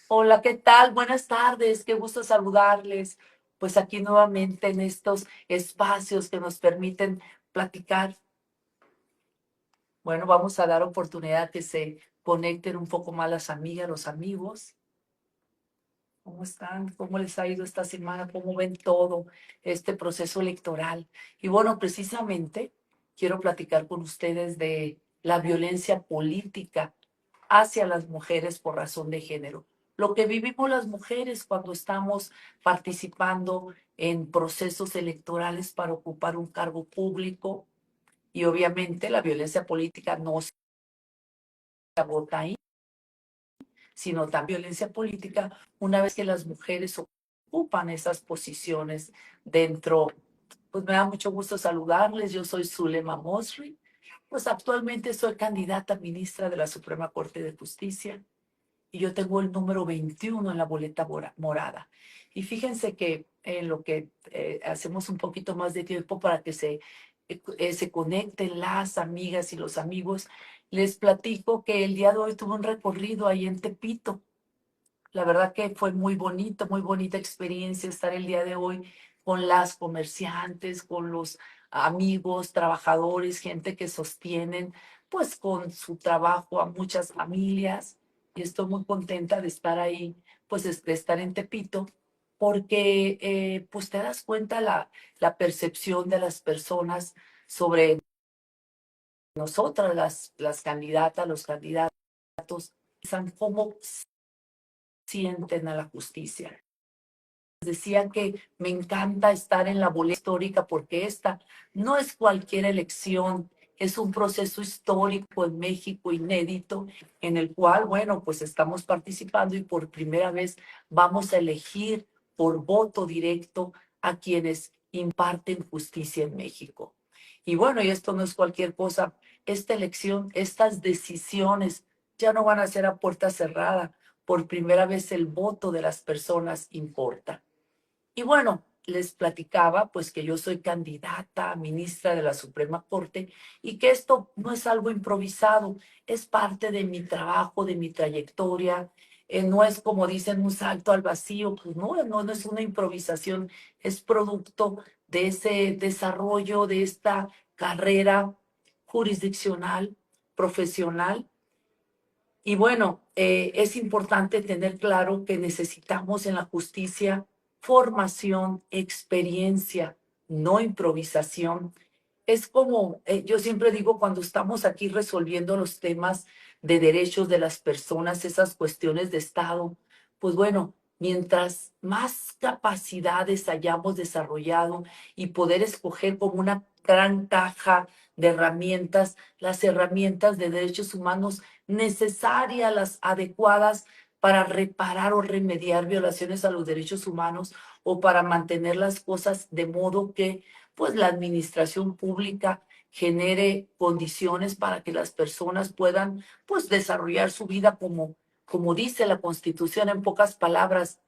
Hola, ¿qué tal? Buenas tardes, qué gusto saludarles. Pues aquí nuevamente en estos espacios que nos permiten platicar. Bueno, vamos a dar oportunidad que se conecten un poco más las amigas, los amigos. ¿Cómo están? ¿Cómo les ha ido esta semana? ¿Cómo ven todo este proceso electoral? Y bueno, precisamente quiero platicar con ustedes de la violencia política hacia las mujeres por razón de género. Lo que vivimos las mujeres cuando estamos participando en procesos electorales para ocupar un cargo público y obviamente la violencia política no se agota ahí, sino también violencia política una vez que las mujeres ocupan esas posiciones dentro. Pues me da mucho gusto saludarles. Yo soy Zulema Mosri. Pues actualmente soy candidata a ministra de la Suprema Corte de Justicia y yo tengo el número 21 en la boleta morada. Y fíjense que en lo que hacemos un poquito más de tiempo para que se conecten las amigas y los amigos, les platico que el día de hoy tuve un recorrido ahí en Tepito. La verdad que fue muy bonito, muy bonita experiencia estar el día de hoy con las comerciantes, con los amigos, trabajadores, gente que sostienen pues con su trabajo a muchas familias. Y estoy muy contenta de estar ahí, pues de estar en Tepito, porque pues te das cuenta la percepción de las personas sobre nosotras, las candidatas, los candidatos, piensan cómo sienten a la justicia. Decía que me encanta estar en la boleta histórica porque esta no es cualquier elección, es un proceso histórico en México inédito en el cual, bueno, pues estamos participando y por primera vez vamos a elegir por voto directo a quienes imparten justicia en México. Y bueno, y esto no es cualquier cosa, esta elección, estas decisiones ya no van a ser a puerta cerrada. Por primera vez el voto de las personas importa. Y bueno, les platicaba pues que yo soy candidata a ministra de la Suprema Corte y que esto no es algo improvisado, es parte de mi trabajo, de mi trayectoria. No es como dicen un salto al vacío, pues no es una improvisación, es producto de ese desarrollo, de esta carrera jurisdiccional, profesional. Y bueno, es importante tener claro que necesitamos en la justicia formación, experiencia, no improvisación. Es como, yo siempre digo, cuando estamos aquí resolviendo los temas de derechos de las personas, esas cuestiones de Estado, pues bueno, mientras más capacidades hayamos desarrollado y poder escoger como una gran caja de herramientas, las herramientas de derechos humanos necesarias, las adecuadas para reparar o remediar violaciones a los derechos humanos o para mantener las cosas de modo que pues la administración pública genere condiciones para que las personas puedan pues desarrollar su vida como dice la Constitución en pocas palabras,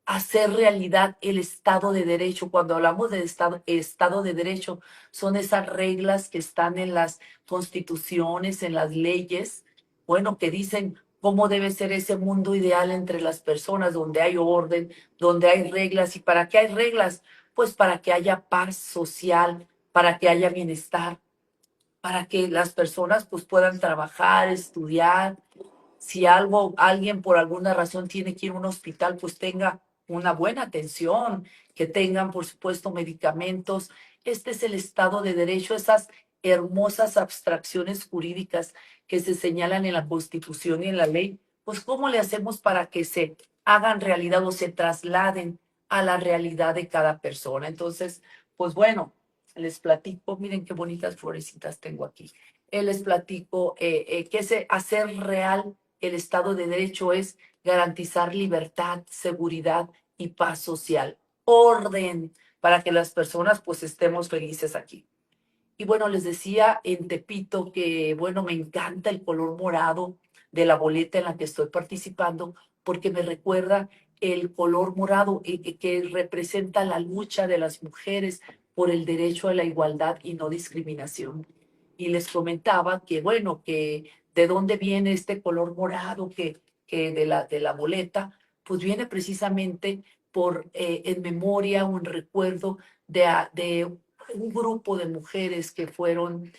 hacer realidad el Estado de Derecho. Cuando hablamos de Estado de Derecho, son esas reglas que están en las constituciones, en las leyes, bueno, que dicen cómo debe ser ese mundo ideal entre las personas, donde hay orden, donde hay reglas. ¿Y para qué hay reglas? Pues para que haya paz social, para que haya bienestar, para que las personas pues puedan trabajar, estudiar. Si alguien por alguna razón tiene que ir a un hospital, pues tenga una buena atención, que tengan, por supuesto, medicamentos. Este es el Estado de Derecho, esas hermosas abstracciones jurídicas que se señalan en la Constitución y en la ley. Pues, ¿cómo le hacemos para que se hagan realidad o se trasladen a la realidad de cada persona? Entonces, pues bueno, les platico, miren qué bonitas florecitas tengo aquí. Les platico que es hacer real el Estado de Derecho es garantizar libertad, seguridad y paz social, orden para que las personas pues estemos felices aquí. Y bueno, les decía en Tepito que, bueno, me encanta el color morado de la boleta en la que estoy participando porque me recuerda el color morado que representa la lucha de las mujeres por el derecho a la igualdad y no discriminación. Y les comentaba que, bueno, que de dónde viene este color morado, que de la boleta, pues viene precisamente por en memoria o en recuerdo de un grupo de mujeres que fueron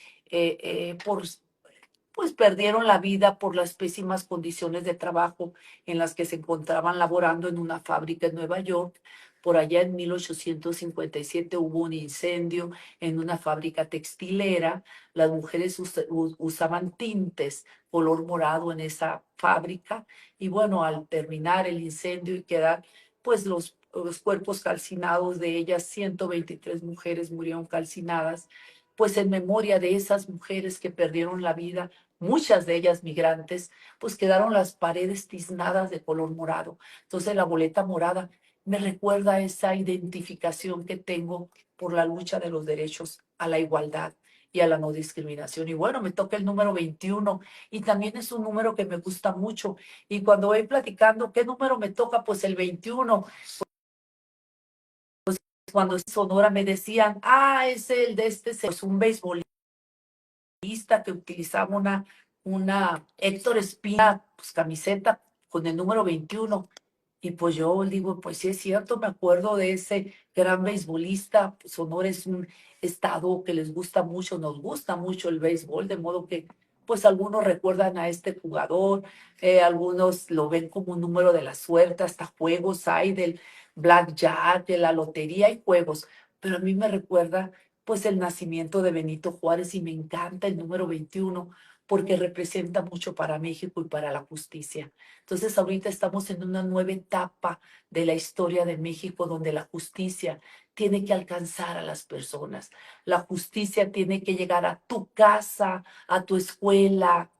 pues perdieron la vida por las pésimas condiciones de trabajo en las que se encontraban laborando en una fábrica en Nueva York. Por allá en 1857 hubo un incendio en una fábrica textilera. Las mujeres usaban tintes color morado en esa fábrica y bueno, al terminar el incendio y quedar pues los cuerpos calcinados de ellas, 123 mujeres murieron calcinadas, pues en memoria de esas mujeres que perdieron la vida, muchas de ellas migrantes, pues quedaron las paredes tiznadas de color morado. Entonces la boleta morada me recuerda esa identificación que tengo por la lucha de los derechos a la igualdad y a la no discriminación. Y bueno, me toca el número 21 y también es un número que me gusta mucho. Y cuando voy platicando, ¿qué número me toca? Pues el 21. Cuando en Sonora me decían, es el de este, pues un béisbol que utilizaba una Héctor Espina, pues camiseta con el número 21. Y pues yo digo, pues sí es cierto, me acuerdo de ese gran beisbolista. Pues Sonora es un estado que les gusta mucho, nos gusta mucho el béisbol, de modo que pues algunos recuerdan a este jugador, algunos lo ven como un número de la suerte, hasta juegos hay del blackjack, de la lotería y juegos, pero a mí me recuerda pues el nacimiento de Benito Juárez y me encanta el número 21 porque representa mucho para México y para la justicia. Entonces ahorita estamos en una nueva etapa de la historia de México donde la justicia tiene que alcanzar a las personas. La justicia tiene que llegar a tu casa, a tu escuela,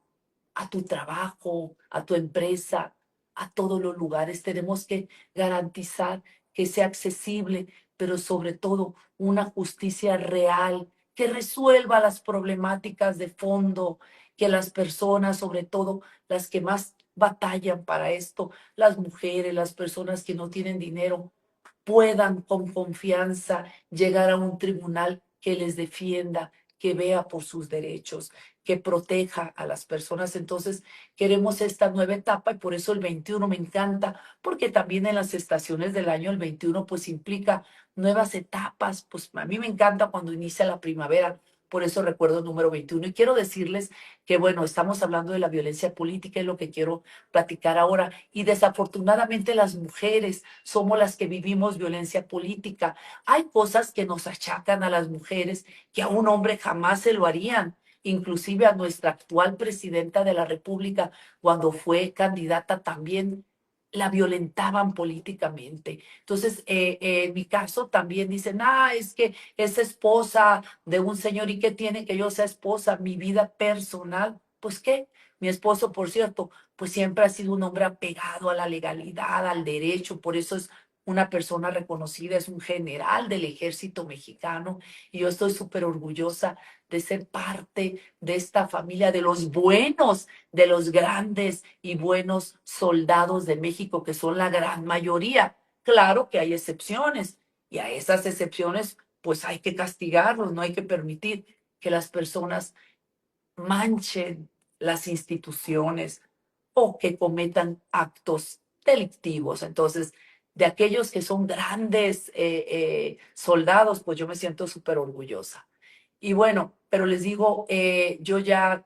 a tu trabajo, a tu empresa, a todos los lugares. Tenemos que garantizar que sea accesible, pero sobre todo una justicia real que resuelva las problemáticas de fondo, que las personas, sobre todo las que más batallan para esto, las mujeres, las personas que no tienen dinero, puedan con confianza llegar a un tribunal que les defienda, que vea por sus derechos, que proteja a las personas. Entonces, queremos esta nueva etapa y por eso el 21 me encanta, porque también en las estaciones del año el 21 pues implica nuevas etapas. Pues a mí me encanta cuando inicia la primavera. Por eso recuerdo el número 21. Y quiero decirles que, bueno, estamos hablando de la violencia política y lo que quiero platicar ahora. Y desafortunadamente las mujeres somos las que vivimos violencia política. Hay cosas que nos achacan a las mujeres que a un hombre jamás se lo harían. Inclusive a nuestra actual presidenta de la República, cuando fue candidata, también la violentaban políticamente. Entonces, en mi caso también dicen, es que es esposa de un señor y qué tiene que yo sea esposa, mi vida personal. Pues qué, mi esposo, por cierto, pues siempre ha sido un hombre apegado a la legalidad, al derecho, por eso es una persona reconocida, es un general del ejército mexicano y yo estoy súper orgullosa de ser parte de esta familia, de los buenos, de los grandes y buenos soldados de México, que son la gran mayoría. Claro que hay excepciones y a esas excepciones pues hay que castigarlos, no hay que permitir que las personas manchen las instituciones o que cometan actos delictivos. Entonces, de aquellos que son grandes soldados, pues yo me siento súper orgullosa. Y bueno, pero les digo, yo ya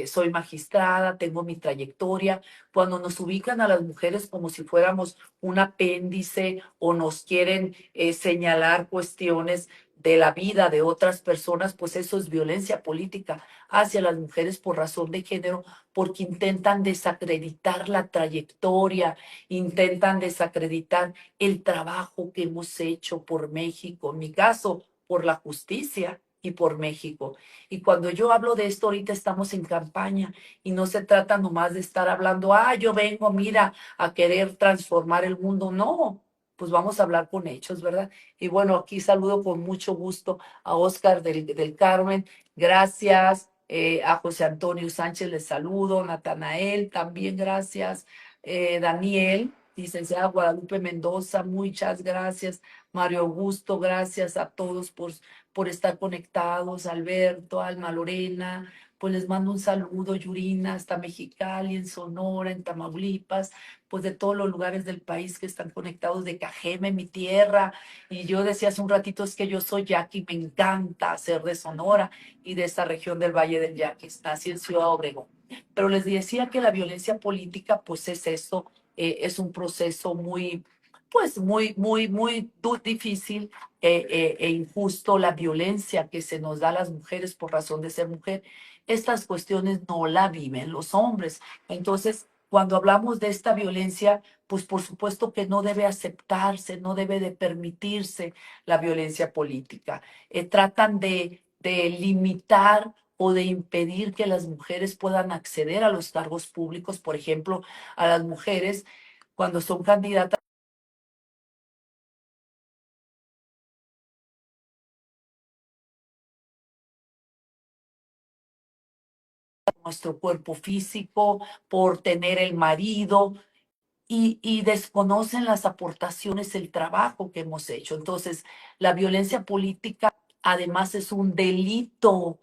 soy magistrada, tengo mi trayectoria. Cuando nos ubican a las mujeres como si fuéramos un apéndice o nos quieren señalar cuestiones de la vida de otras personas, pues eso es violencia política hacia las mujeres por razón de género, porque intentan desacreditar la trayectoria, intentan desacreditar el trabajo que hemos hecho por México, en mi caso, por la justicia y por México. Y cuando yo hablo de esto, ahorita estamos en campaña y no se trata nomás de estar hablando, yo vengo, mira, a querer transformar el mundo. No, pues vamos a hablar con hechos, ¿verdad? Y bueno, aquí saludo con mucho gusto a Oscar del Carmen. Gracias. A José Antonio Sánchez les saludo. Natanael, también gracias. Daniel, licenciada Guadalupe Mendoza, muchas gracias. Mario Augusto, gracias a todos por estar conectados, Alberto, Alma Lorena, pues les mando un saludo, Yurina, hasta Mexicali, en Sonora, en Tamaulipas, pues de todos los lugares del país que están conectados, de Cajeme, mi tierra. Y yo decía hace un ratito, es que yo soy yaqui, me encanta ser de Sonora y de esta región del Valle del Yaquis, nací en Ciudad Obregón. Pero les decía que la violencia política, pues es eso, es un proceso muy, pues muy difícil e injusto. La violencia que se nos da a las mujeres por razón de ser mujer, estas cuestiones no la viven los hombres. Entonces, cuando hablamos de esta violencia, pues por supuesto que no debe aceptarse, no debe de permitirse la violencia política. Tratan de limitar o de impedir que las mujeres puedan acceder a los cargos públicos. Por ejemplo, a las mujeres cuando son candidatas a nuestro cuerpo físico, por tener el marido, y desconocen las aportaciones, el trabajo que hemos hecho. Entonces, la violencia política además es un delito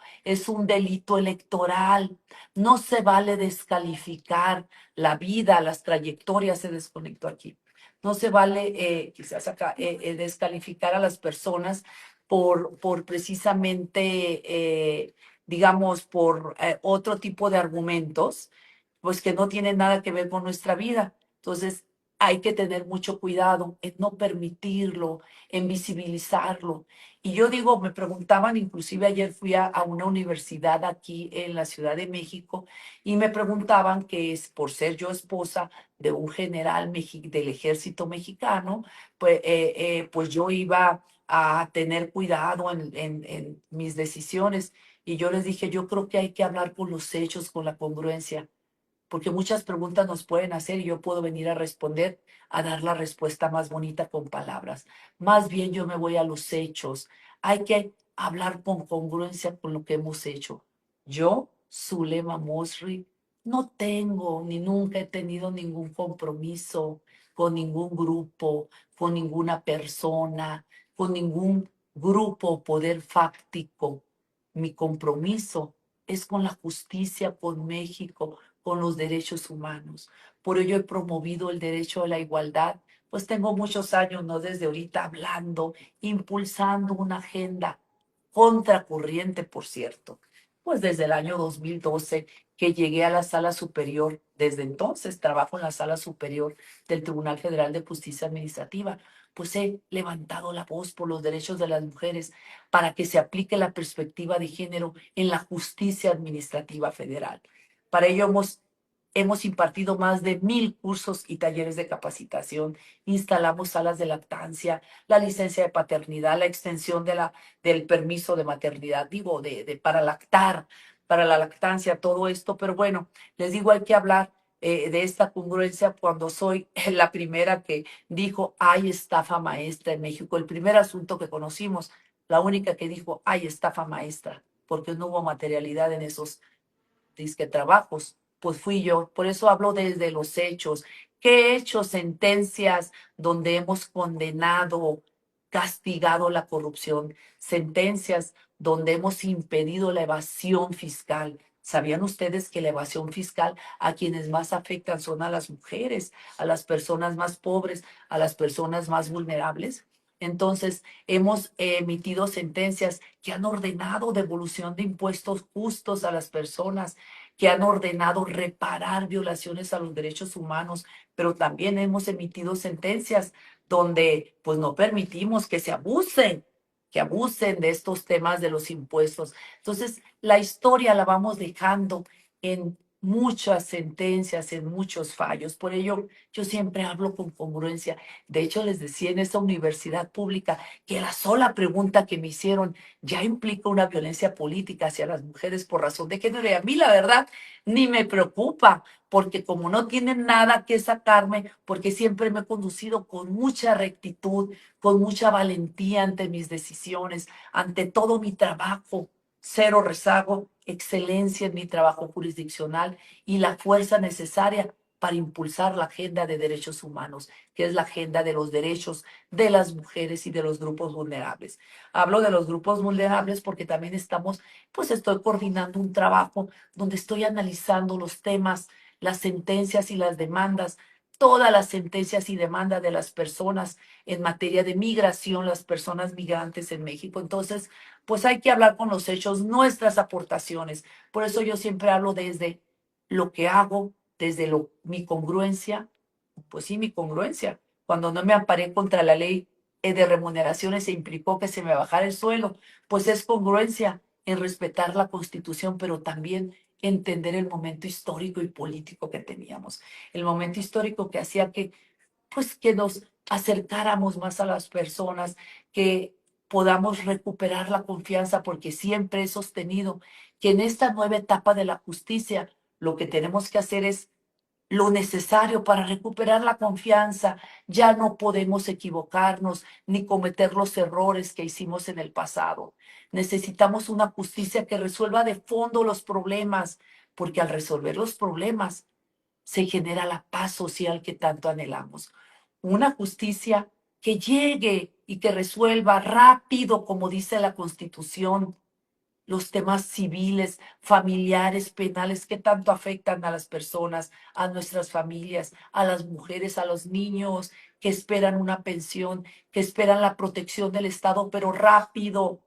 electoral. No se vale descalificar la vida, las trayectorias, se desconectó aquí. No se vale, quizás acá, descalificar a las personas por precisamente, digamos, por otro tipo de argumentos, pues que no tienen nada que ver con nuestra vida. Entonces, hay que tener mucho cuidado en no permitirlo, en visibilizarlo. Y yo digo, me preguntaban, inclusive ayer fui a una universidad aquí en la Ciudad de México y me preguntaban que es por ser yo esposa de un general del ejército mexicano, pues yo iba a tener cuidado en mis decisiones. Y yo les dije, yo creo que hay que hablar con los hechos, con la congruencia, porque muchas preguntas nos pueden hacer y yo puedo venir a responder, a dar la respuesta más bonita con palabras. Más bien yo me voy a los hechos. Hay que hablar con congruencia con lo que hemos hecho. Yo, Zulema Mosri, no tengo ni nunca he tenido ningún compromiso con ningún grupo, con ninguna persona, con ningún grupo o poder fáctico. Mi compromiso es con la justicia, con México, con los derechos humanos. Por ello he promovido el derecho a la igualdad, pues tengo muchos años, no desde ahorita, hablando, impulsando una agenda contracorriente, por cierto. Pues desde el año 2012 que llegué a la Sala Superior, desde entonces trabajo en la Sala Superior del Tribunal Federal de Justicia Administrativa, pues he levantado la voz por los derechos de las mujeres para que se aplique la perspectiva de género en la justicia administrativa federal. Para ello hemos impartido más de 1,000 cursos y talleres de capacitación, instalamos salas de lactancia, la licencia de paternidad, la extensión del permiso de maternidad, digo, para lactar, para la lactancia, todo esto. Pero bueno, les digo, hay que hablar de esta congruencia cuando soy la primera que dijo, hay estafa maestra en México, el primer asunto que conocimos, la única que dijo, hay estafa maestra, porque no hubo materialidad en esos disque trabajos, pues fui yo. Por eso hablo desde los hechos. ¿Qué he hecho? Sentencias donde hemos condenado, castigado la corrupción, sentencias donde hemos impedido la evasión fiscal. ¿Sabían ustedes que la evasión fiscal a quienes más afectan son a las mujeres, a las personas más pobres, a las personas más vulnerables? Entonces, hemos emitido sentencias que han ordenado devolución de impuestos justos a las personas, que han ordenado reparar violaciones a los derechos humanos, pero también hemos emitido sentencias donde pues no permitimos que abusen de estos temas de los impuestos. Entonces, la historia la vamos dejando en muchas sentencias, en muchos fallos. Por ello, yo siempre hablo con congruencia. De hecho, les decía en esta universidad pública que la sola pregunta que me hicieron ya implica una violencia política hacia las mujeres por razón de género. Y a mí, la verdad, ni me preocupa, porque como no tienen nada que sacarme, porque siempre me he conducido con mucha rectitud, con mucha valentía ante mis decisiones, ante todo mi trabajo, cero rezago, excelencia en mi trabajo jurisdiccional y la fuerza necesaria para impulsar la agenda de derechos humanos, que es la agenda de los derechos de las mujeres y de los grupos vulnerables. Hablo de los grupos vulnerables porque también estoy coordinando un trabajo donde estoy analizando los temas, las sentencias y las demandas, todas las sentencias y demandas de las personas en materia de migración, las personas migrantes en México. Entonces, pues hay que hablar con los hechos, nuestras aportaciones. Por eso yo siempre hablo desde lo que hago, desde mi congruencia, pues sí, mi congruencia. Cuando no me amparé contra la ley de remuneraciones se implicó que se me bajara el suelo, pues es congruencia en respetar la Constitución, pero también entender el momento histórico y político que teníamos, el momento histórico que hacía que nos acercáramos más a las personas, que podamos recuperar la confianza, porque siempre he sostenido que en esta nueva etapa de la justicia lo que tenemos que hacer es lo necesario para recuperar la confianza. Ya no podemos equivocarnos ni cometer los errores que hicimos en el pasado. Necesitamos una justicia que resuelva de fondo los problemas, porque al resolver los problemas se genera la paz social que tanto anhelamos. Una justicia que llegue y que resuelva rápido, como dice la Constitución, los temas civiles, familiares, penales que tanto afectan a las personas, a nuestras familias, a las mujeres, a los niños que esperan una pensión, que esperan la protección del Estado, pero rápido,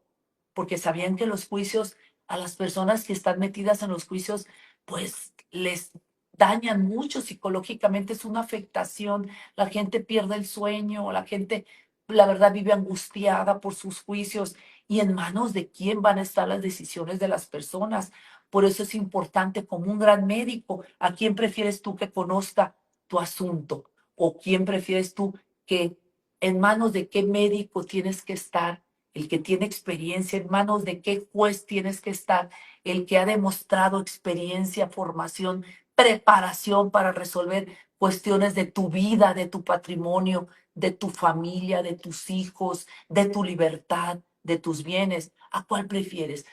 porque sabían que los juicios, a las personas que están metidas en los juicios, pues les dañan mucho psicológicamente, es una afectación, la gente pierde el sueño, la gente, la verdad, vive angustiada por sus juicios y en manos de quién van a estar las decisiones de las personas. Por eso es importante, como un gran médico, ¿a quién prefieres tú que conozca tu asunto? ¿O quién prefieres tú que en manos de qué médico tienes que estar? El que tiene experiencia, en manos de qué juez tienes que estar, el que ha demostrado experiencia, formación, preparación para resolver cuestiones de tu vida, de tu patrimonio, de tu familia, de tus hijos, de tu libertad, de tus bienes. ¿A cuál prefieres?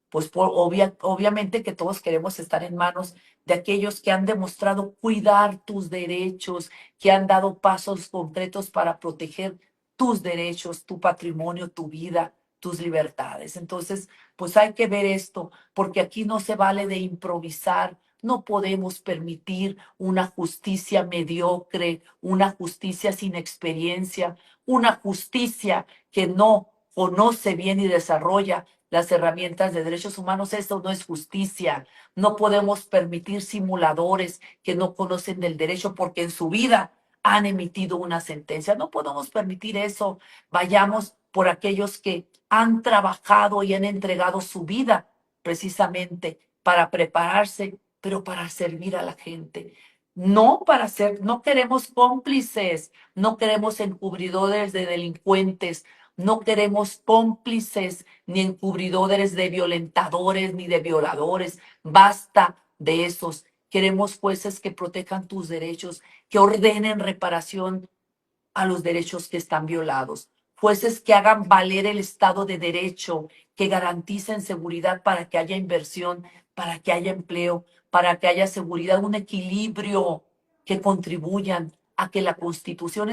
Pues obviamente que todos queremos estar en manos de aquellos que han demostrado cuidar tus derechos, que han dado pasos concretos para proteger tus derechos, tu patrimonio, tu vida, tus libertades. Entonces, pues hay que ver esto, porque aquí no se vale de improvisar. No podemos permitir una justicia mediocre, una justicia sin experiencia, una justicia que no conoce bien y desarrolla las herramientas de derechos humanos. Eso no es justicia. No podemos permitir simuladores que no conocen del derecho porque en su vida han emitido una sentencia. No podemos permitir eso. Vayamos por aquellos que han trabajado y han entregado su vida precisamente para prepararse, pero para servir a la gente. No queremos cómplices, no queremos encubridores de delincuentes, no queremos cómplices ni encubridores de violentadores ni de violadores. Basta de esos. Queremos jueces que protejan tus derechos, que ordenen reparación a los derechos que están violados. Jueces que hagan valer el Estado de Derecho, que garanticen seguridad para que haya inversión, para que haya empleo, para que haya seguridad, un equilibrio, que contribuyan a que la Constitución,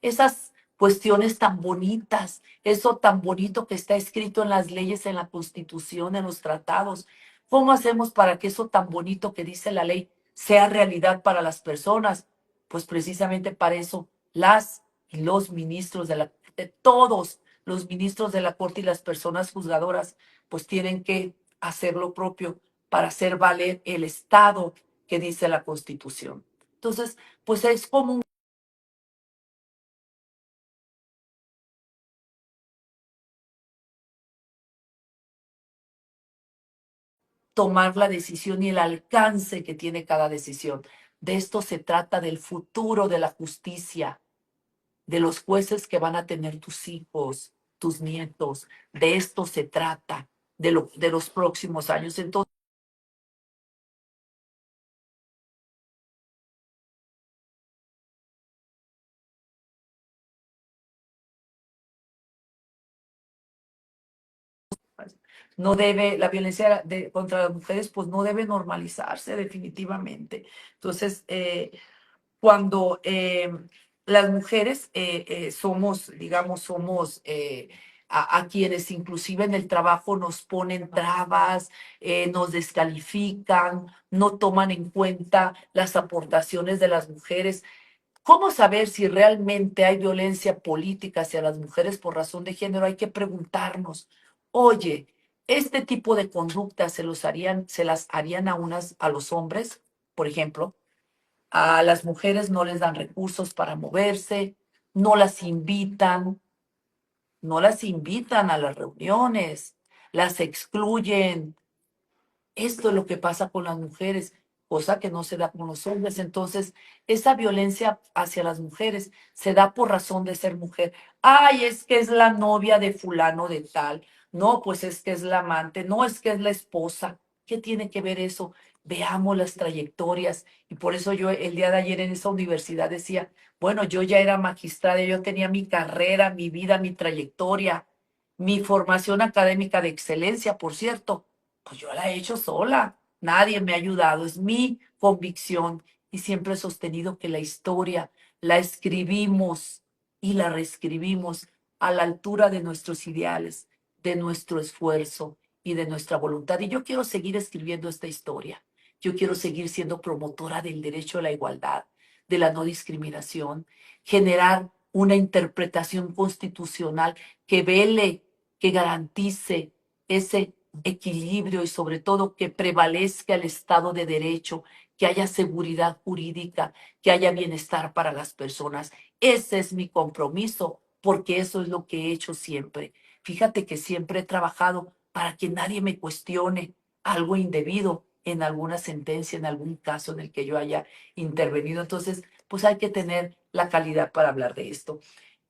esas cuestiones tan bonitas, eso tan bonito que está escrito en las leyes, en la Constitución, en los tratados, ¿cómo hacemos para que eso tan bonito que dice la ley sea realidad para las personas? Pues precisamente para eso las y los ministros de todos los ministros de la Corte y las personas juzgadoras, pues tienen que hacer lo propio para hacer valer el Estado que dice la Constitución. Entonces, pues es como tomar la decisión y el alcance que tiene cada decisión. De esto se trata, del futuro de la justicia, de los jueces que van a tener tus hijos, tus nietos. De esto se trata, de los próximos años. Entonces, No debe, la violencia contra las mujeres, pues no debe normalizarse definitivamente. Entonces, cuando las mujeres somos, digamos, somos a quienes inclusive en el trabajo nos ponen trabas, nos descalifican, no toman en cuenta las aportaciones de las mujeres. ¿Cómo saber si realmente hay violencia política hacia las mujeres por razón de género? Hay que preguntarnos, oye, ¿este tipo de conductas se las harían a los hombres, por ejemplo? A las mujeres no les dan recursos para moverse, no las invitan, no las invitan a las reuniones, las excluyen. Esto es lo que pasa con las mujeres, cosa que no se da con los hombres. Entonces, esa violencia hacia las mujeres se da por razón de ser mujer. Ay, es que es la novia de fulano de tal. No, pues es que es la amante. No, es que es la esposa. ¿Qué tiene que ver eso? Veamos las trayectorias. Y por eso yo el día de ayer en esa universidad decía, bueno, yo ya era magistrada, yo tenía mi carrera, mi vida, mi trayectoria, mi formación académica de excelencia, por cierto, pues yo la he hecho sola, nadie me ha ayudado, es mi convicción y siempre he sostenido que la historia la escribimos y la reescribimos a la altura de nuestros ideales, de nuestro esfuerzo y de nuestra voluntad. Y yo quiero seguir escribiendo esta historia. Yo quiero seguir siendo promotora del derecho a la igualdad, de la no discriminación, generar una interpretación constitucional que vele, que garantice ese equilibrio y sobre todo que prevalezca el Estado de Derecho, que haya seguridad jurídica, que haya bienestar para las personas. Ese es mi compromiso, porque eso es lo que he hecho siempre. Fíjate que siempre he trabajado para que nadie me cuestione algo indebido en alguna sentencia, en algún caso en el que yo haya intervenido. Entonces, pues hay que tener la calidad para hablar de esto.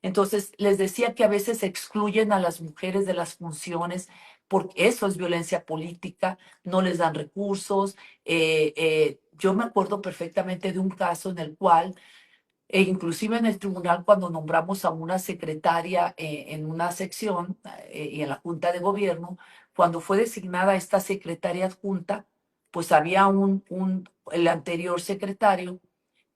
Entonces, les decía que a veces excluyen a las mujeres de las funciones porque eso es violencia política, no les dan recursos. Yo me acuerdo perfectamente de un caso en el cual, inclusive en el tribunal, cuando nombramos a una secretaria en una sección y en la Junta de Gobierno, cuando fue designada esta secretaria adjunta, pues había el anterior secretario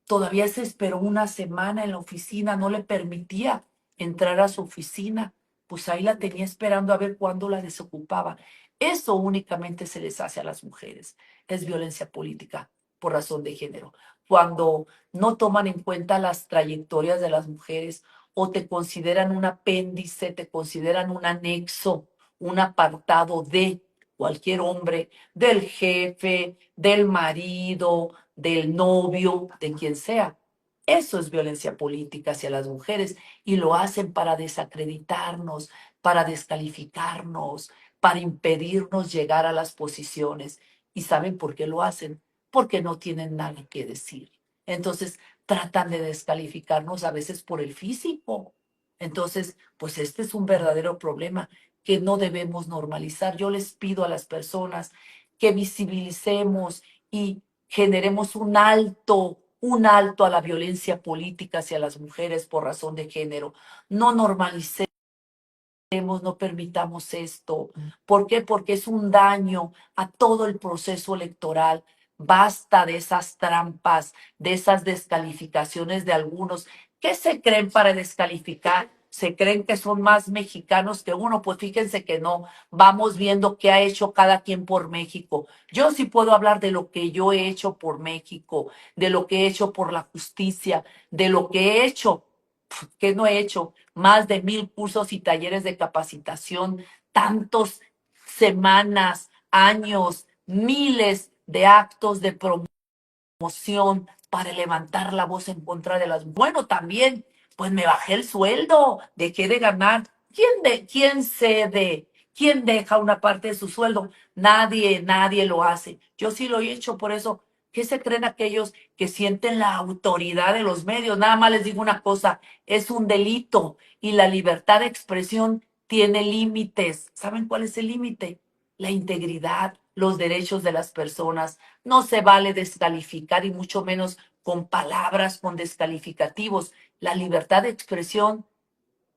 todavía se esperó una semana en la oficina, no le permitía entrar a su oficina, pues ahí la tenía esperando a ver cuándo la desocupaba. Eso únicamente se les hace a las mujeres, es violencia política por razón de género. Cuando no toman en cuenta las trayectorias de las mujeres o te consideran un apéndice, te consideran un anexo, un apartado de cualquier hombre, del jefe, del marido, del novio, de quien sea. Eso es violencia política hacia las mujeres y lo hacen para desacreditarnos, para descalificarnos, para impedirnos llegar a las posiciones. ¿Y saben por qué lo hacen? Porque no tienen nada que decir. Entonces tratan de descalificarnos a veces por el físico. Entonces, pues este es un verdadero problema que no debemos normalizar. Yo les pido a las personas que visibilicemos y generemos un alto a la violencia política hacia las mujeres por razón de género. No normalicemos, no permitamos esto. ¿Por qué? Porque es un daño a todo el proceso electoral. Basta de esas trampas, de esas descalificaciones de algunos. ¿Qué se creen para descalificar? ¿Se creen que son más mexicanos que uno? Pues fíjense que no. Vamos viendo qué ha hecho cada quien por México. Yo sí puedo hablar de lo que yo he hecho por México, de lo que he hecho por la justicia, de lo que he hecho, que no he hecho más de 1,000 cursos y talleres de capacitación, tantos semanas, años, miles de actos de promoción para levantar la voz en contra de las. Bueno, también, pues me bajé el sueldo, dejé de ganar. ¿Quién cede? ¿Quién deja una parte de su sueldo? Nadie lo hace. Yo sí lo he hecho, por eso, ¿qué se creen aquellos que sienten la autoridad de los medios? Nada más les digo una cosa, es un delito y la libertad de expresión tiene límites. ¿Saben cuál es el límite? La integridad, los derechos de las personas. No se vale descalificar y mucho menos con palabras, con descalificativos. La libertad de expresión,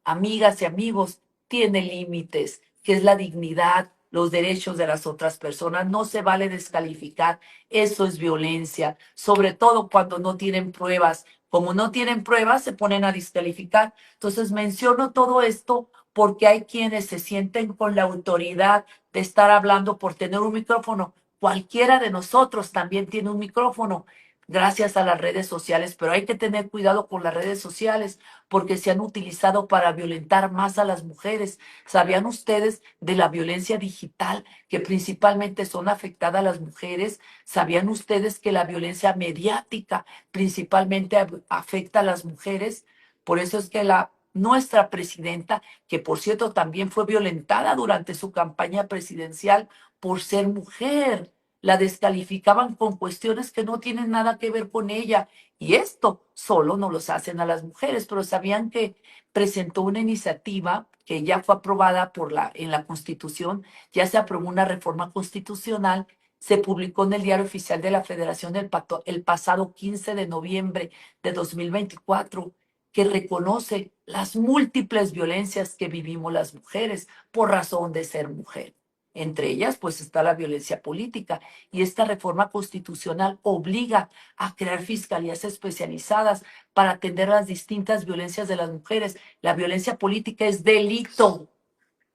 amigas y amigos, tiene límites. que es la dignidad, los derechos de las otras personas. No se vale descalificar, eso es violencia, sobre todo cuando no tienen pruebas. Como no tienen pruebas, se ponen a descalificar. Entonces menciono todo esto porque hay quienes se sienten con la autoridad de estar hablando por tener un micrófono. Cualquiera de nosotros también tiene un micrófono gracias a las redes sociales, pero hay que tener cuidado con las redes sociales porque se han utilizado para violentar más a las mujeres. ¿Sabían ustedes de la violencia digital que principalmente son afectadas las mujeres? ¿Sabían ustedes que la violencia mediática principalmente afecta a las mujeres? Por eso es que nuestra presidenta, que por cierto también fue violentada durante su campaña presidencial por ser mujer, la descalificaban con cuestiones que no tienen nada que ver con ella. Y esto solo no los hacen a las mujeres, pero sabían que presentó una iniciativa que ya fue aprobada en la Constitución, ya se aprobó una reforma constitucional, se publicó en el Diario Oficial de la Federación el pasado 15 de noviembre de 2024, que reconoce las múltiples violencias que vivimos las mujeres por razón de ser mujer. Entre ellas, pues está la violencia política, y esta reforma constitucional obliga a crear fiscalías especializadas para atender las distintas violencias de las mujeres. La violencia política es delito.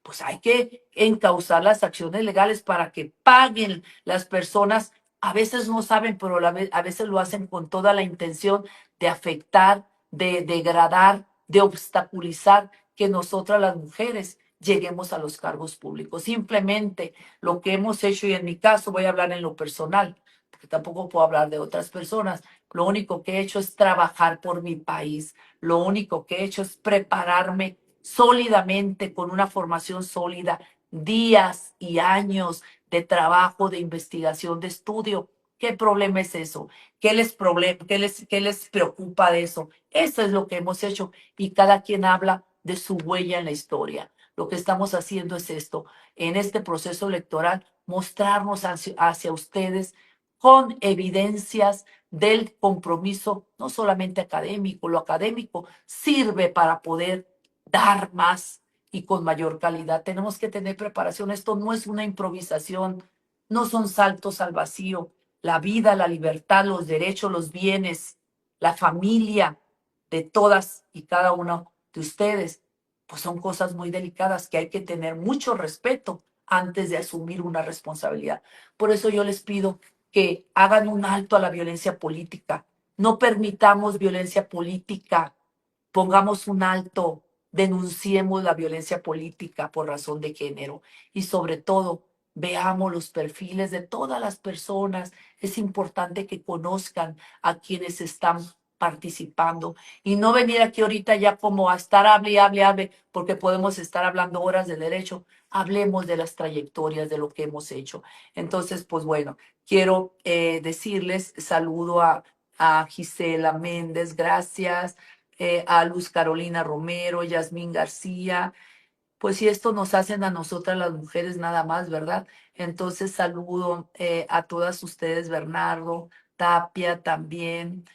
Pues hay que encauzar las acciones legales para que paguen las personas. A veces no saben, pero a veces lo hacen con toda la intención de afectar, de degradar, de obstaculizar que nosotras las mujeres lleguemos a los cargos públicos. Simplemente lo que hemos hecho, y en mi caso voy a hablar en lo personal, porque tampoco puedo hablar de otras personas, lo único que he hecho es trabajar por mi país, lo único que he hecho es prepararme sólidamente, con una formación sólida, días y años de trabajo, de investigación, de estudio. ¿Qué problema es eso? ¿Qué les preocupa de eso? Eso es lo que hemos hecho, y cada quien habla de su huella en la historia. Lo que estamos haciendo es esto, en este proceso electoral, mostrarnos hacia ustedes con evidencias del compromiso, no solamente académico. Lo académico sirve para poder dar más y con mayor calidad. Tenemos que tener preparación. Esto no es una improvisación, no son saltos al vacío. La vida, la libertad, los derechos, los bienes, la familia de todas y cada uno de ustedes, pues son cosas muy delicadas que hay que tener mucho respeto antes de asumir una responsabilidad. Por eso yo les pido que hagan un alto a la violencia política. No permitamos violencia política. Pongamos un alto, denunciemos la violencia política por razón de género, y sobre todo veamos los perfiles de todas las personas. Es importante que conozcan a quienes están participando y no venir aquí ahorita ya como a estar hable y hable, hable, porque podemos estar hablando horas de derecho. Hablemos de las trayectorias, de lo que hemos hecho. Entonces, pues bueno, quiero decirles, saludo a Gisela Méndez, gracias, a Luz Carolina Romero, Yasmín García. Pues si esto nos hacen a nosotras las mujeres nada más, ¿verdad? Entonces saludo a todas ustedes, Bernardo, Tapia también,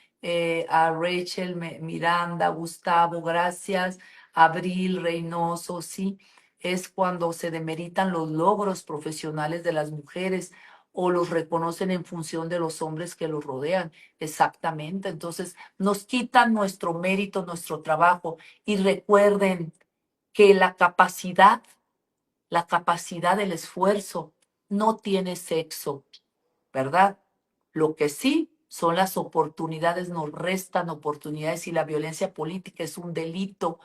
a Rachel, Miranda, Gustavo, gracias, Abril, Reynoso, sí, es cuando se demeritan los logros profesionales de las mujeres o los reconocen en función de los hombres que los rodean. Exactamente, entonces nos quitan nuestro mérito, nuestro trabajo, y recuerden que la capacidad del esfuerzo no tiene sexo, ¿verdad? Lo que sí son las oportunidades, nos restan oportunidades, y la violencia política es un delito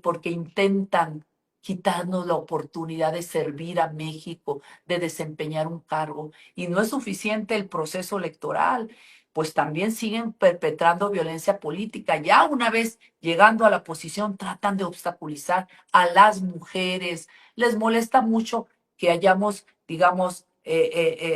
porque intentan quitarnos la oportunidad de servir a México, de desempeñar un cargo. Y no es suficiente el proceso electoral, pues también siguen perpetrando violencia política. Ya una vez llegando a la posición, tratan de obstaculizar a las mujeres. Les molesta mucho que hayamos, digamos,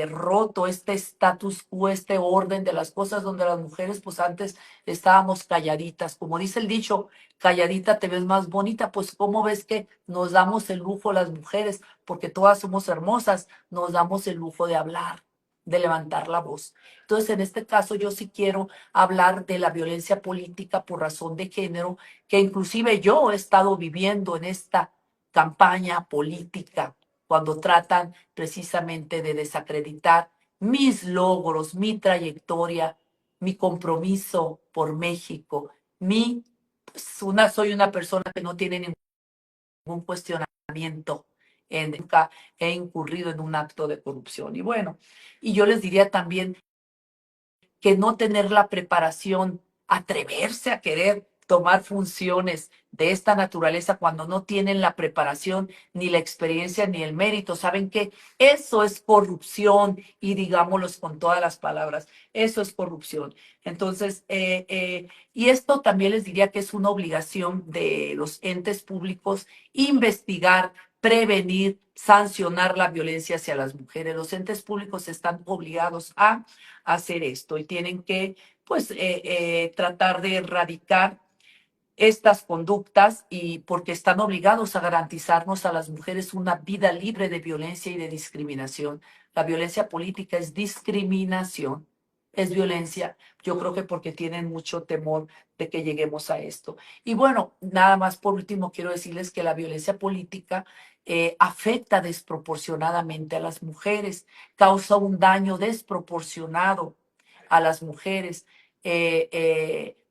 roto este status quo, este orden de las cosas, donde las mujeres pues antes estábamos calladitas. Como dice el dicho, calladita te ves más bonita. Pues cómo ves que nos damos el lujo las mujeres, porque todas somos hermosas, nos damos el lujo de hablar, de levantar la voz. Entonces, en este caso, yo sí quiero hablar de la violencia política por razón de género, que inclusive yo he estado viviendo en esta campaña política, cuando tratan precisamente de desacreditar mis logros, mi trayectoria, mi compromiso por México, soy una persona que no tiene ningún cuestionamiento, nunca he incurrido en un acto de corrupción. Y bueno, y yo les diría también que no tener la preparación, atreverse a querer tomar funciones de esta naturaleza cuando no tienen la preparación, ni la experiencia, ni el mérito. ¿Saben qué? Eso es corrupción y digámoslo con todas las palabras, eso es corrupción. Entonces, y esto también les diría que es una obligación de los entes públicos investigar, prevenir, sancionar la violencia hacia las mujeres. Los entes públicos están obligados a hacer esto y tienen que, pues, tratar de erradicar estas conductas y porque están obligados a garantizarnos a las mujeres una vida libre de violencia y de discriminación. La violencia política es discriminación, es violencia. Yo creo que porque tienen mucho temor de que lleguemos a esto. Y bueno, nada más por último quiero decirles que la violencia política afecta desproporcionadamente a las mujeres, causa un daño desproporcionado a las mujeres.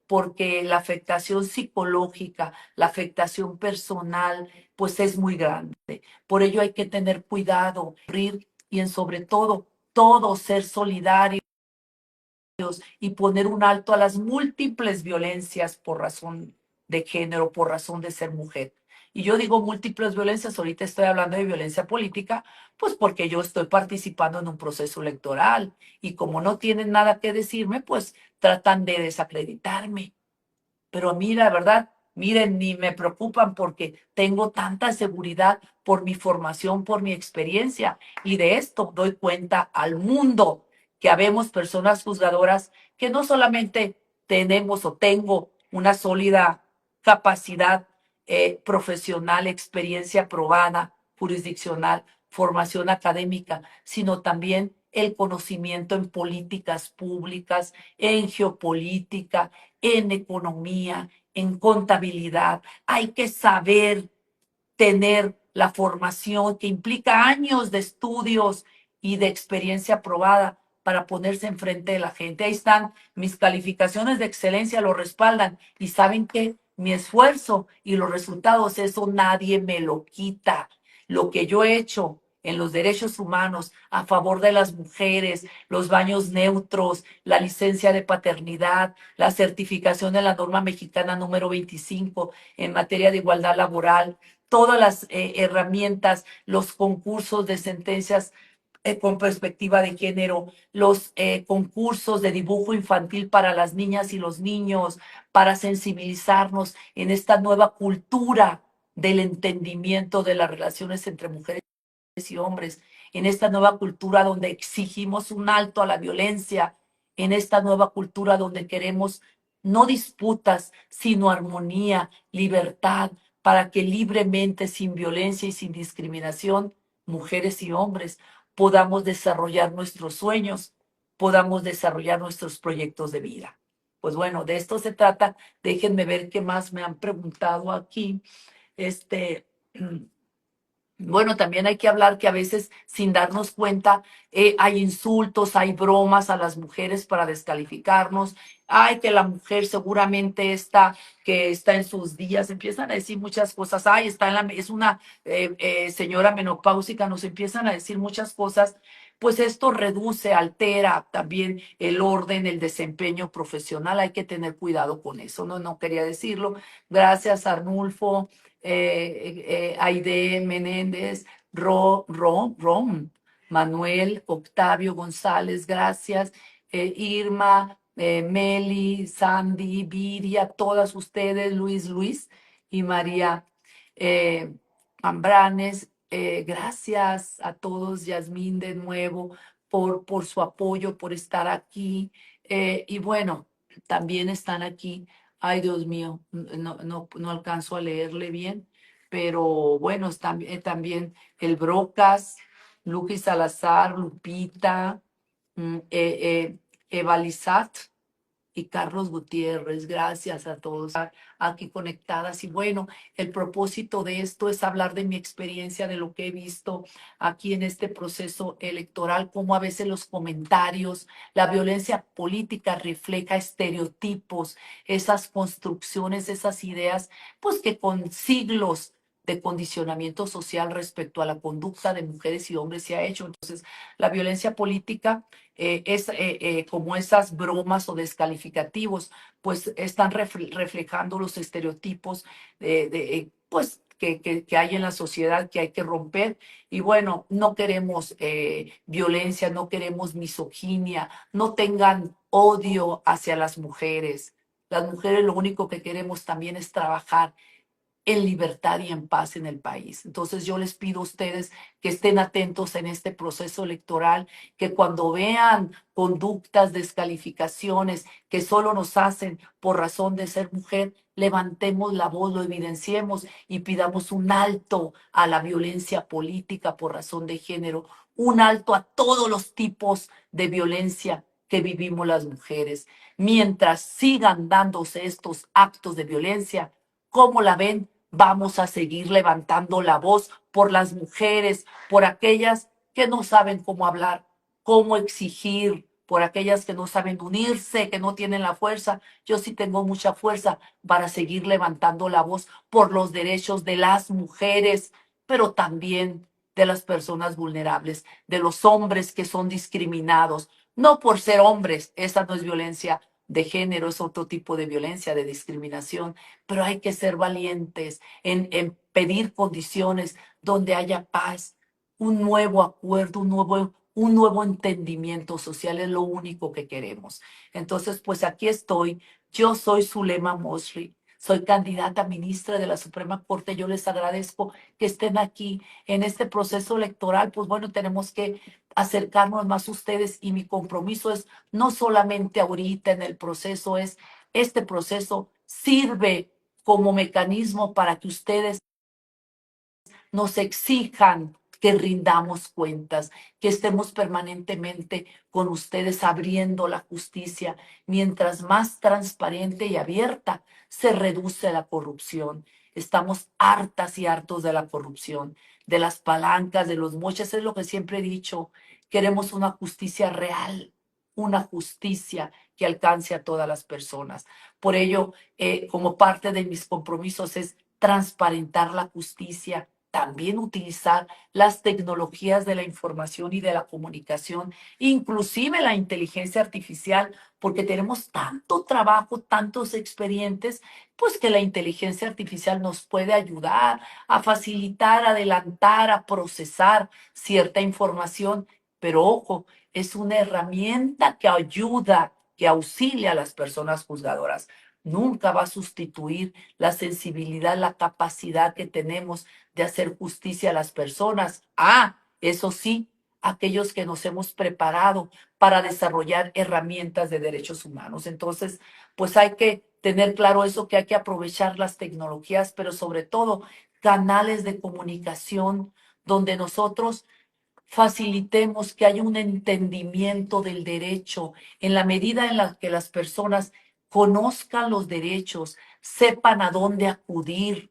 Porque la afectación psicológica, la afectación personal, pues es muy grande. Por ello hay que tener cuidado, y en sobre todo, todos ser solidarios y poner un alto a las múltiples violencias por razón de género, por razón de ser mujer. Y yo digo múltiples violencias, ahorita estoy hablando de violencia política, pues porque yo estoy participando en un proceso electoral y como no tienen nada que decirme, pues tratan de desacreditarme. Pero a mí, la verdad, miren, ni me preocupan porque tengo tanta seguridad por mi formación, por mi experiencia. Y de esto doy cuenta al mundo que habemos personas juzgadoras que no solamente tenemos o tengo una sólida capacidad profesional, experiencia probada, jurisdiccional, formación académica, sino también el conocimiento en políticas públicas, en geopolítica, en economía, en contabilidad. Hay que saber tener la formación que implica años de estudios y de experiencia probada para ponerse enfrente de la gente. Ahí están mis calificaciones de excelencia, lo respaldan y saben que mi esfuerzo y los resultados, eso nadie me lo quita. Lo que yo he hecho en los derechos humanos a favor de las mujeres, los baños neutros, la licencia de paternidad, la certificación de la norma mexicana número 25 en materia de igualdad laboral, todas las herramientas, los concursos de sentencias con perspectiva de género, los concursos de dibujo infantil para las niñas y los niños, para sensibilizarnos en esta nueva cultura del entendimiento de las relaciones entre mujeres y hombres, en esta nueva cultura donde exigimos un alto a la violencia, en esta nueva cultura donde queremos no disputas, sino armonía, libertad, para que libremente, sin violencia y sin discriminación, mujeres y hombres podamos desarrollar nuestros sueños, podamos desarrollar nuestros proyectos de vida. Pues bueno, de esto se trata. Déjenme ver qué más me han preguntado aquí. Este, Bueno, también hay que hablar que a veces sin darnos cuenta hay insultos, hay bromas a las mujeres para descalificarnos. Ay, que la mujer seguramente está, que está en sus días, empiezan a decir muchas cosas. Ay, es una señora menopáusica, nos empiezan a decir muchas cosas. Pues esto reduce, altera también el orden, el desempeño profesional. Hay que tener cuidado con eso. No quería decirlo. Gracias, Arnulfo. Aide Menéndez, Rom, Manuel, Octavio González, gracias, Irma, Meli, Sandy, Viria, todas ustedes, Luis y María Ambranes, gracias a todos, Yasmín de nuevo, por su apoyo, por estar aquí. Y bueno, también están aquí. Ay, Dios mío, no alcanzo a leerle bien, pero bueno, también el Brocas, Luqui Salazar, Lupita, Evalizat, y Carlos Gutiérrez. Gracias a todos aquí conectadas. Y bueno, el propósito de esto es hablar de mi experiencia, de lo que he visto aquí en este proceso electoral, cómo a veces los comentarios, la violencia política refleja estereotipos, esas construcciones, esas ideas, pues que con siglos de condicionamiento social respecto a la conducta de mujeres y hombres se ha hecho. Entonces, la violencia política es como esas bromas o descalificativos, pues están reflejando los estereotipos pues que hay en la sociedad que hay que romper. Y bueno, no queremos violencia, no queremos misoginia, no tengan odio hacia las mujeres. Las mujeres lo único que queremos también es trabajar en libertad y en paz en el país. Entonces yo les pido a ustedes que estén atentos en este proceso electoral, que cuando vean conductas, descalificaciones que solo nos hacen por razón de ser mujer, levantemos la voz, lo evidenciemos y pidamos un alto a la violencia política por razón de género, un alto a todos los tipos de violencia que vivimos las mujeres. Mientras sigan dándose estos actos de violencia, ¿cómo la ven? Vamos a seguir levantando la voz por las mujeres, por aquellas que no saben cómo hablar, cómo exigir, por aquellas que no saben unirse, que no tienen la fuerza. Yo sí tengo mucha fuerza para seguir levantando la voz por los derechos de las mujeres, pero también de las personas vulnerables, de los hombres que son discriminados, no por ser hombres, esa no es violencia de género, es otro tipo de violencia, de discriminación, pero hay que ser valientes en pedir condiciones donde haya paz, un nuevo acuerdo, un nuevo entendimiento social, es lo único que queremos. Entonces, pues aquí estoy, yo soy Zulema Mosri, soy candidata a ministra de la Suprema Corte, yo les agradezco que estén aquí en este proceso electoral, pues bueno, tenemos que acercarnos más a ustedes y mi compromiso es no solamente ahorita en el proceso, es este proceso sirve como mecanismo para que ustedes nos exijan que rindamos cuentas, que estemos permanentemente con ustedes abriendo la justicia. Mientras más transparente y abierta se reduce la corrupción. Estamos hartas y hartos de la corrupción, de las palancas, de los moches. Es lo que siempre he dicho. Queremos una justicia real, una justicia que alcance a todas las personas. Por ello, como parte de mis compromisos es transparentar la justicia, también utilizar las tecnologías de la información y de la comunicación, inclusive la inteligencia artificial, porque tenemos tanto trabajo, tantos expedientes, pues que la inteligencia artificial nos puede ayudar a facilitar, adelantar, a procesar cierta información, pero ojo, es una herramienta que ayuda, que auxilia a las personas juzgadoras. Nunca va a sustituir la sensibilidad, la capacidad que tenemos de hacer justicia a las personas. Ah, eso sí, aquellos que nos hemos preparado para desarrollar herramientas de derechos humanos. Entonces, pues hay que tener claro eso, que hay que aprovechar las tecnologías, pero sobre todo canales de comunicación donde nosotros facilitemos que haya un entendimiento del derecho en la medida en la que las personas conozcan los derechos, sepan a dónde acudir.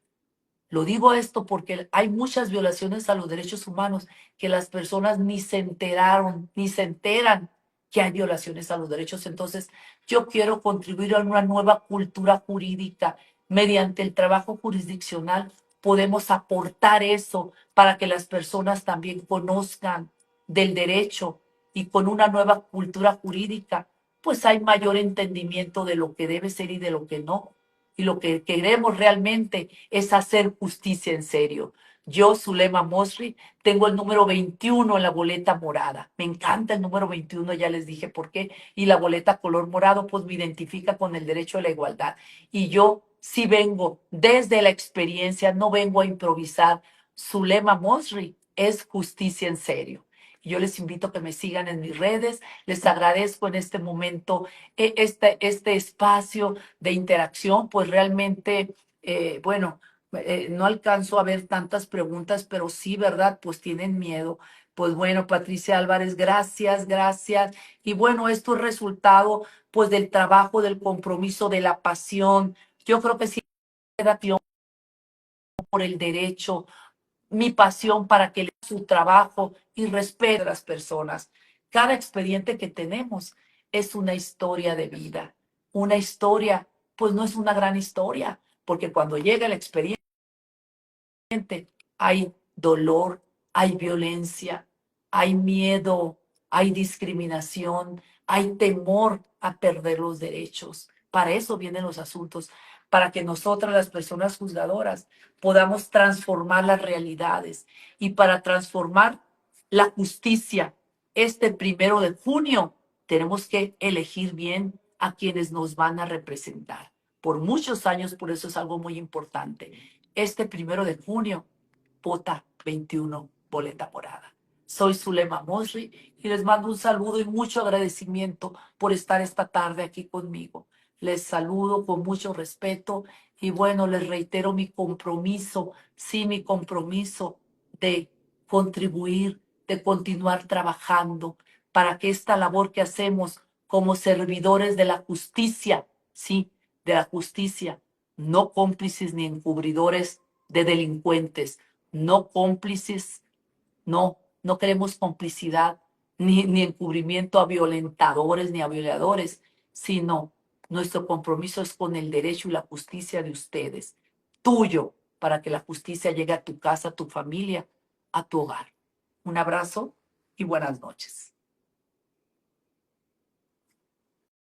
Lo digo esto porque hay muchas violaciones a los derechos humanos que las personas ni se enteraron, ni se enteran que hay violaciones a los derechos. Entonces, yo quiero contribuir a una nueva cultura jurídica. Mediante el trabajo jurisdiccional podemos aportar eso para que las personas también conozcan del derecho y con una nueva cultura jurídica, pues hay mayor entendimiento de lo que debe ser y de lo que no. Y lo que queremos realmente es hacer justicia en serio. Yo, Zulema Mosri, tengo el número 21 en la boleta morada. Me encanta el número 21, ya les dije por qué. Y la boleta color morado, pues me identifica con el derecho a la igualdad. Y yo sí vengo desde la experiencia, no vengo a improvisar. Zulema Mosri es justicia en serio. Yo les invito a que me sigan en mis redes. Les agradezco en este momento este espacio de interacción, pues realmente, bueno, no alcanzo a ver tantas preguntas, pero sí, ¿verdad? Pues tienen miedo. Pues bueno, Patricia Álvarez, gracias, gracias. Y bueno, esto es resultado pues del trabajo, del compromiso, de la pasión. Yo creo que sí queda pasión por el derecho, mi pasión para que le su trabajo y respeto a las personas. Cada expediente que tenemos es una historia de vida. Una historia, pues no es una gran historia, porque cuando llega el expediente hay dolor, hay violencia, hay miedo, hay discriminación, hay temor a perder los derechos. Para eso vienen los asuntos, para que nosotras, las personas juzgadoras, podamos transformar las realidades y para transformar la justicia. Este 1 de junio tenemos que elegir bien a quienes nos van a representar. Por muchos años, por eso es algo muy importante. Este 1 de junio vota 21, boleta morada. Soy Zulema Mosri y les mando un saludo y mucho agradecimiento por estar esta tarde aquí conmigo. Les saludo con mucho respeto y bueno, les reitero mi compromiso, sí, mi compromiso de contribuir, de continuar trabajando para que esta labor que hacemos como servidores de la justicia, sí, de la justicia, no cómplices ni encubridores de delincuentes, no cómplices, no queremos complicidad ni encubrimiento a violentadores ni a violadores, sino nuestro compromiso es con el derecho y la justicia de ustedes, tuyo, para que la justicia llegue a tu casa, a tu familia, a tu hogar. Un abrazo y buenas noches.